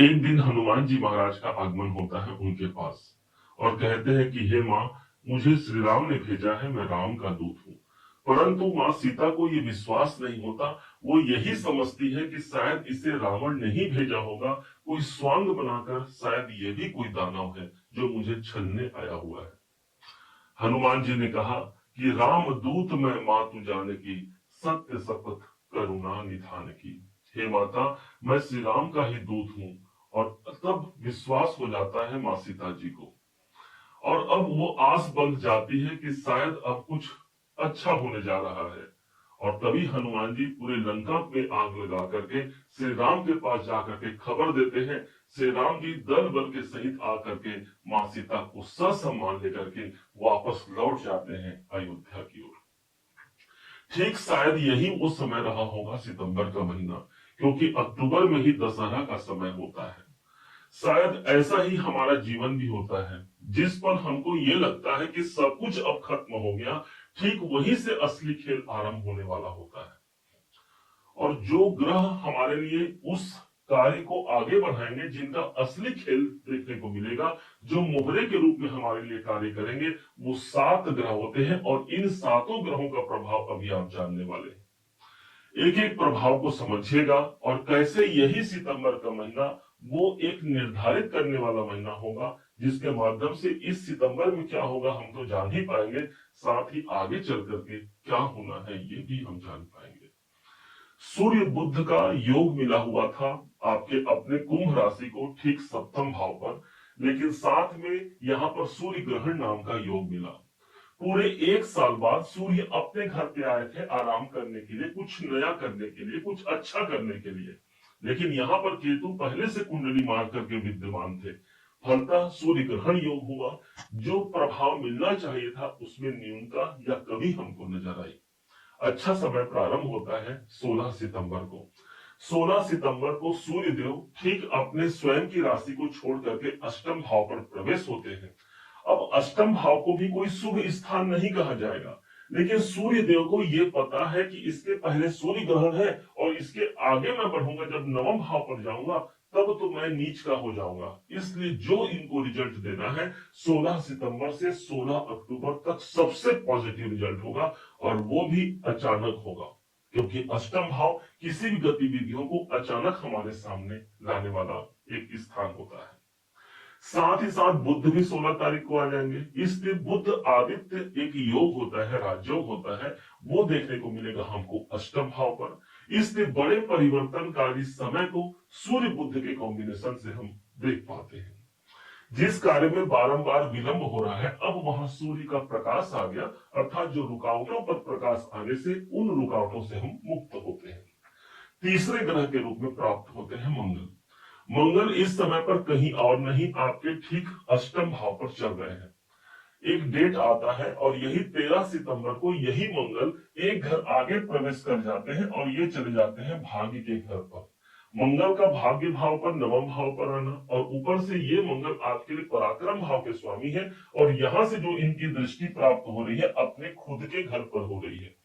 एक दिन हनुमान जी महाराज का आगमन होता है उनके पास और कहते हैं कि हे माँ, मुझे श्री राम ने भेजा है, मैं राम का दूत हूँ। परंतु माँ सीता को ये विश्वास नहीं होता। वो यही समझती है कि शायद इसे रावण ने ही भेजा होगा, कोई स्वांग बनाकर, शायद ये भी कोई दानव है जो मुझे छलने आया हुआ है। हनुमान जी ने कहा कि राम दूत मैं माँ तू जाने की, सत्य शपथ करुणा निधान की। हे माता, मैं श्री राम का ही दूत हूँ। और तब विश्वास हो जाता है माँ सीता जी को, और अब वो आस बंध जाती है कि शायद अब कुछ अच्छा होने जा रहा है। और तभी हनुमान जी पूरे लंका में आग लगा करके श्री राम के पास जाकर के खबर देते हैं। श्री राम जी दल बल के सहित आकर के माँ सीता को ससम्मान लेकर के वापस लौट जाते हैं अयोध्या की ओर। ठीक शायद यही वो समय रहा होगा, सितंबर का महीना, क्योंकि अक्टूबर में ही दशहरा का समय होता है। शायद ऐसा ही हमारा जीवन भी होता है, जिस पर हमको ये लगता है कि सब कुछ अब खत्म हो गया, ठीक वहीं से असली खेल आरंभ होने वाला होता है। और जो ग्रह हमारे लिए उस कार्य को आगे बढ़ाएंगे, जिनका असली खेल देखने को मिलेगा, जो मोहरे के रूप में हमारे लिए कार्य करेंगे, वो 7 ग्रह होते हैं। और इन 7 ग्रहों का प्रभाव अभी आप जानने वाले हैं। एक एक प्रभाव को समझिएगा और कैसे यही सितंबर का महीना वो एक निर्धारित करने वाला महीना होगा, जिसके माध्यम से इस सितंबर में क्या होगा हम तो जान ही पाएंगे, साथ ही आगे चल करके क्या होना है ये भी हम जान पाएंगे। सूर्य बुध का योग मिला हुआ था आपके अपने कुंभ राशि को ठीक सप्तम भाव पर, लेकिन साथ में यहाँ पर सूर्य ग्रहण नाम का योग मिला। पूरे 1 साल बाद सूर्य अपने घर पे आए थे आराम करने के लिए, कुछ नया करने के लिए, कुछ अच्छा करने के लिए। लेकिन यहाँ पर केतु पहले से कुंडली मार करके विद्यमान थे। फलतः सूर्य ग्रहण योग हुआ। जो प्रभाव मिलना चाहिए था उसमें न्यूनता या कमी हमको नजर आई। अच्छा समय प्रारंभ होता है 16 सितंबर को। 16 सितंबर को सूर्य देव ठीक अपने स्वयं की राशि को छोड़ करके अष्टम भाव पर प्रवेश होते हैं। अब अष्टम भाव को भी कोई शुभ स्थान नहीं कहा जाएगा, लेकिन सूर्य देव को यह पता है कि इसके पहले सूर्य ग्रहण है और इसके आगे मैं बढ़ूंगा, जब नवम भाव पर जाऊंगा तब तो मैं नीच का हो जाऊंगा। इसलिए जो इनको रिजल्ट देना है 16 सितंबर से 16 अक्टूबर तक सबसे पॉजिटिव रिजल्ट होगा, और वो भी अचानक होगा, क्योंकि अष्टम भाव किसी भी गतिविधियों को अचानक हमारे सामने लाने वाला एक स्थान होता है। साथ ही साथ बुध भी 16 तारीख को आ जाएंगे। इस दिन बुध आदित्य एक योग होता है, राजयोग होता है, वो देखने को मिलेगा हमको अष्टम भाव पर। इस दिन बड़े परिवर्तनकारी समय को सूर्य बुध के कॉम्बिनेशन से हम देख पाते हैं। जिस कार्य में बारंबार विलंब हो रहा है, अब वहां सूर्य का प्रकाश आ गया, अर्थात जो रुकावटों पर प्रकाश आने से उन रुकावटों से हम मुक्त होते हैं। तीसरे ग्रह के रूप में प्राप्त होते हैं मंगल। मंगल इस समय पर कहीं और नहीं, आपके ठीक अष्टम भाव पर चल रहे हैं। एक डेट आता है और यही 13 सितंबर को यही मंगल एक घर आगे प्रवेश कर जाते हैं और ये चले जाते हैं भाग्य के घर पर। मंगल का भाग्य भाव पर नवम भाव पर आना, और ऊपर से ये मंगल आपके लिए पराक्रम भाव के स्वामी है, और यहां से जो इनकी दृष्टि प्राप्त हो रही है अपने खुद के घर पर हो रही है।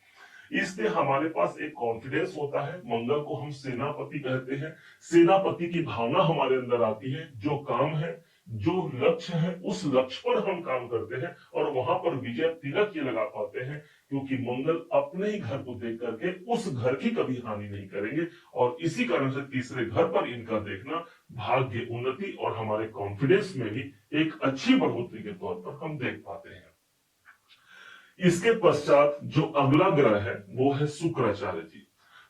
इसलिए हमारे पास एक कॉन्फिडेंस होता है। मंगल को हम सेनापति कहते हैं। सेनापति की भावना हमारे अंदर आती है। जो काम है, जो लक्ष्य है, उस लक्ष्य पर हम काम करते हैं और वहां पर विजय तिलक ये लगा पाते हैं, क्योंकि मंगल अपने ही घर को देख करके उस घर की कभी हानि नहीं करेंगे। और इसी कारण से तीसरे घर पर इनका देखना भाग्य उन्नति और हमारे कॉन्फिडेंस में भी एक अच्छी बढ़ोतरी के तौर पर हम देख पाते हैं। इसके पश्चात जो अगला ग्रह है वो है शुक्राचार्य जी।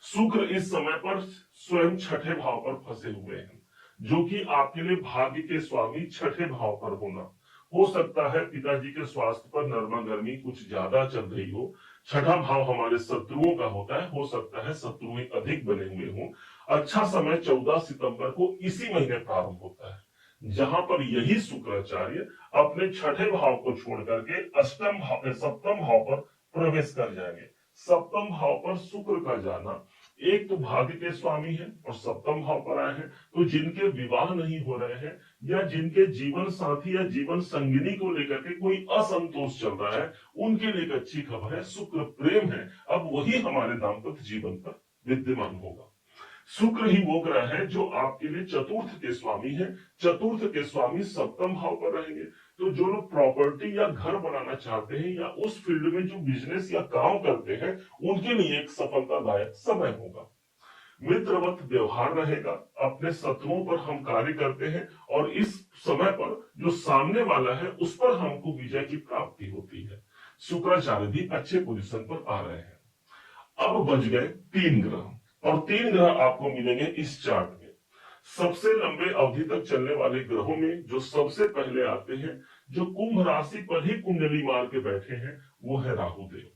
शुक्र इस समय पर स्वयं छठे भाव पर फंसे हुए हैं, जो कि आपके लिए भाग्य के स्वामी छठे भाव पर होना। हो सकता है पिताजी के स्वास्थ्य पर नरमा गर्मी कुछ ज्यादा चल रही हो। छठा भाव हमारे शत्रुओं का होता है, हो सकता है शत्रुएं अधिक बने हुए हों। अच्छा समय 14 सितंबर को इसी महीने प्रारंभ होता है, जहां पर यही शुक्राचार्य अपने छठे भाव को छोड़ करके अष्टम भाव सप्तम भाव पर प्रवेश कर जाएंगे। सप्तम भाव पर शुक्र का जाना, एक तो भाग्य के स्वामी है और सप्तम भाव पर आए हैं, तो जिनके विवाह नहीं हो रहे हैं या जिनके जीवन साथी या जीवन संगिनी को लेकर के कोई असंतोष चल रहा है, उनके लिए एक अच्छी खबर है, शुक्र प्रेम है, अब वही हमारे दाम्पत्य जीवन पर विद्यमान होगा। शुक्र ही वो ग्रह है जो आपके लिए चतुर्थ के स्वामी है। चतुर्थ के स्वामी सप्तम भाव पर रहेंगे। तो जो लोग प्रॉपर्टी या घर बनाना चाहते हैं या उस फील्ड में जो बिजनेस या काम करते हैं, उनके लिए एक सफलतादायक समय होगा। मित्रवत व्यवहार रहेगा। अपने शत्रुओं पर हम कार्य करते हैं और इस समय पर जो सामने वाला है उस पर हमको विजय की प्राप्ति होती है। शुक्राचार्य भी अच्छे पोजीशन पर आ रहे हैं। अब बच गए 3 ग्रह, और 3 ग्रह आपको मिलेंगे इस चार्ट में। सबसे लंबे अवधि तक चलने वाले ग्रहों में जो सबसे पहले आते हैं, जो कुंभ राशि पर ही कुंडली मार के बैठे हैं, वो है राहु देव।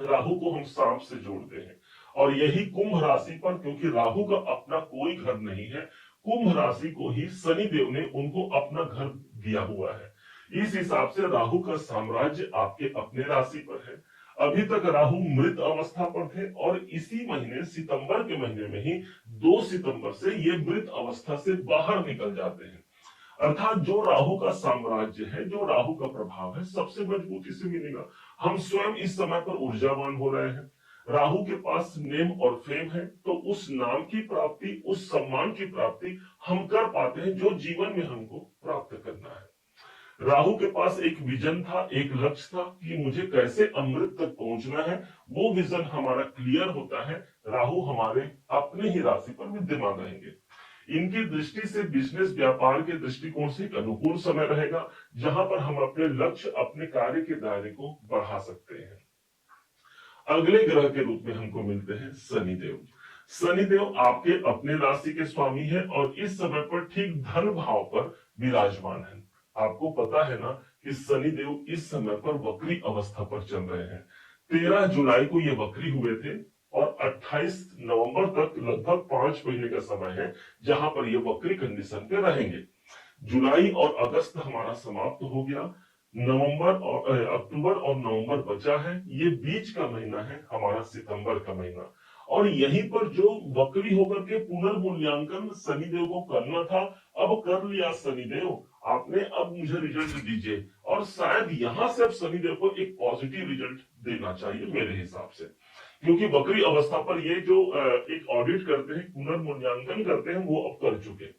राहु को हम सांप से जोड़ते हैं, और यही कुंभ राशि पर, क्योंकि राहु का अपना कोई घर नहीं है, कुंभ राशि को ही शनि देव ने उनको अपना घर दिया हुआ है। इस हिसाब से राहु का साम्राज्य आपके अपने राशि पर है। अभी तक राहु मृत अवस्था पर थे, और इसी महीने सितंबर के महीने में ही 2 सितंबर से ये मृत अवस्था से बाहर निकल जाते हैं। अर्थात जो राहु का साम्राज्य है, जो राहु का प्रभाव है, सबसे मजबूती से मिलेगा। हम स्वयं इस समय पर ऊर्जावान हो रहे हैं। राहु के पास नेम और फेम है, तो उस नाम की प्राप्ति, उस सम्मान की प्राप्ति हम कर पाते हैं जो जीवन में हमको प्राप्त करना है। राहु के पास एक विजन था, एक लक्ष्य था कि मुझे कैसे अमृत तक पहुंचना है। वो विजन हमारा क्लियर होता है। राहु हमारे अपने ही राशि पर विद्यमान रहेंगे। इनकी दृष्टि से बिजनेस व्यापार के दृष्टिकोण से एक अनुकूल समय रहेगा, जहां पर हम अपने लक्ष्य, अपने कार्य के दायरे को बढ़ा सकते हैं। अगले ग्रह के रूप में हमको मिलते हैं शनिदेव। शनिदेव आपके अपने राशि के स्वामी है, और इस समय पर ठीक धन भाव पर विराजमान है। आपको पता है ना कि शनिदेव इस समय पर वक्री अवस्था पर चल रहे हैं। 13 जुलाई को ये वक्री हुए थे, और 28 नवंबर तक लगभग 5 महीने का समय है जहां पर ये वक्री कंडीशन पे रहेंगे। जुलाई और अगस्त हमारा समाप्त हो गया। नवंबर और अक्टूबर और नवंबर बचा है। ये बीच का महीना है हमारा सितंबर का महीना, और यहीं पर जो वक्री होकर के पुनर्मूल्यांकन शनिदेव को करना था, अब कर लिया शनिदेव आपने। अब मुझे रिजल्ट दीजिए, और शायद यहां से अब शनिदेव को एक पॉजिटिव रिजल्ट देना चाहिए मेरे हिसाब से, क्योंकि वक्री अवस्था पर ये जो एक ऑडिट करते हैं, पुनर्मूल्यांकन करते हैं, वो अब कर चुके।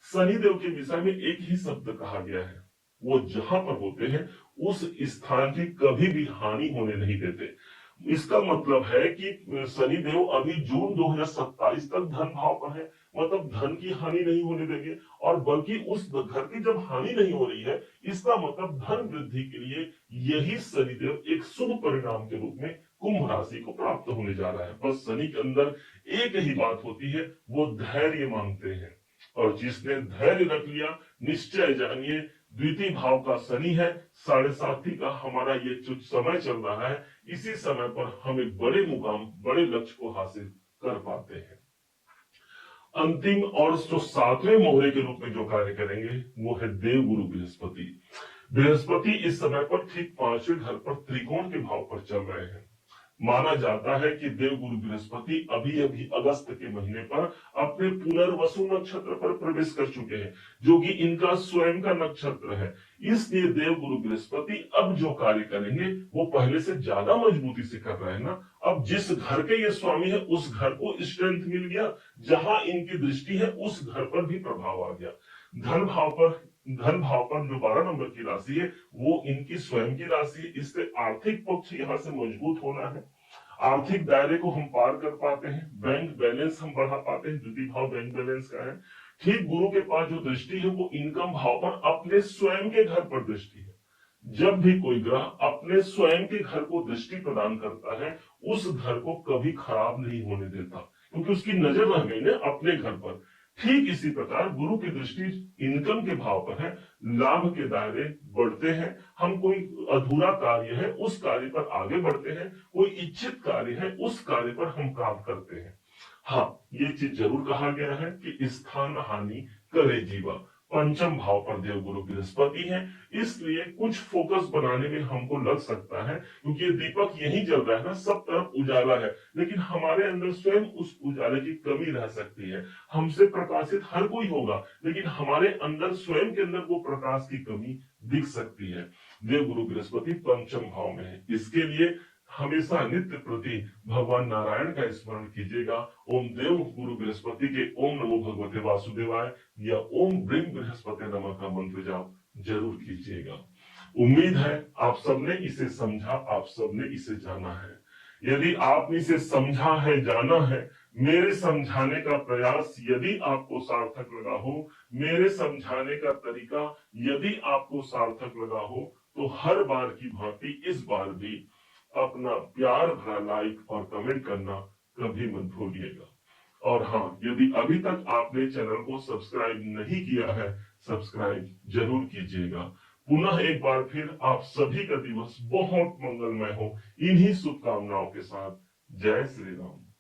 शनिदेव के विषय में एक ही शब्द कहा गया है, वो जहां पर होते हैं उस स्थान की कभी भी हानि होने नहीं देते। इसका मतलब है कि शनिदेव अभी जून 2027 तक धन भाव पर है, मतलब धन की हानि नहीं होने देंगे, और बल्कि उस घर की जब हानि नहीं हो रही है, इसका मतलब धन वृद्धि के लिए यही शनिदेव एक शुभ परिणाम के रूप में कुंभ राशि को प्राप्त होने जा रहा है। बस शनि के अंदर एक ही बात होती है, वो धैर्य मांगते हैं, और जिसने धैर्य रख लिया, निश्चय जानिए द्वितीय भाव का शनि है, 7.5 का हमारा ये जो समय चल रहा है, इसी समय पर हम एक बड़े मुकाम, बड़े लक्ष्य को हासिल कर पाते हैं। अंतिम और जो 7वें मोहरे के रूप में जो कार्य करेंगे, वो है देवगुरु बृहस्पति। बृहस्पति इस समय पर ठीक 5वें घर पर त्रिकोण के भाव पर चल रहे हैं। माना जाता है कि देवगुरु बृहस्पति अभी अभी अगस्त के महीने पर अपने पुनर्वसु नक्षत्र पर प्रवेश कर चुके हैं, जो कि इनका स्वयं का नक्षत्र है। इसलिए देवगुरु बृहस्पति अब जो कार्य करेंगे वो पहले से ज्यादा मजबूती से कर रहे हैं ना। अब जिस घर के ये स्वामी है उस घर को स्ट्रेंथ मिल गया, जहां इनकी दृष्टि है उस घर पर भी प्रभाव आ गया। धन भाव पर जो 12 नंबर की राशि है वो इनकी स्वयं की राशि है, इससे आर्थिक पक्ष यहां से मजबूत होना है। आर्थिक दायरे को हम पार कर पाते हैं, बैंक बैलेंस हम बढ़ा पाते हैं, द्वितीय भाव बैंक बैलेंस का है। ठीक गुरु के पास जो दृष्टि है वो इनकम भाव पर अपने स्वयं के घर पर दृष्टि है। जब भी कोई ग्रह अपने स्वयं के घर को दृष्टि प्रदान करता है, उस घर को कभी खराब नहीं होने देता, क्योंकि उसकी नजर रह गई ना अपने घर पर। ठीक इसी प्रकार गुरु की दृष्टि इनकम के भाव पर है, लाभ के दायरे बढ़ते हैं। हम कोई अधूरा कार्य है उस कार्य पर आगे बढ़ते हैं, कोई इच्छित कार्य है उस कार्य पर हम काम करते हैं। हाँ, ये चीज जरूर कहा गया है कि स्थान हानि करे जीवा। पंचम भाव पर देवगुरु बृहस्पति है, इसलिए कुछ फोकस बनाने में हमको लग सकता है, क्योंकि ये दीपक यही जल रहा है ना, सब तरफ उजाला है, लेकिन हमारे अंदर स्वयं उस उजाले की कमी रह सकती है। हमसे प्रकाशित हर कोई होगा, लेकिन हमारे अंदर स्वयं के अंदर वो प्रकाश की कमी दिख सकती है। देवगुरु बृहस्पति पंचम भाव में है, इसके लिए हमेशा नित्य प्रति भगवान नारायण का स्मरण कीजिएगा। ओम देव गुरु बृहस्पति के ओम नमो भगवते वासुदेवाय या ओम ब्रीं बृहस्पति नमः का मंत्र जाप जरूर कीजिएगा। उम्मीद है आप सबने इसे समझा, आप सबने इसे जाना है। यदि आपने इसे समझा है, जाना है, मेरे समझाने का प्रयास यदि आपको सार्थक लगा हो, मेरे समझाने का तरीका यदि आपको सार्थक लगा हो, तो हर बार की भांति इस बार भी अपना प्यार भरा लाइक और कमेंट करना कभी मत भूलिएगा। और हाँ, यदि अभी तक आपने चैनल को सब्सक्राइब नहीं किया है, सब्सक्राइब जरूर कीजिएगा। पुनः एक बार फिर आप सभी का दिवस बहुत मंगलमय हो, इन्हीं शुभकामनाओं के साथ। जय श्री राम।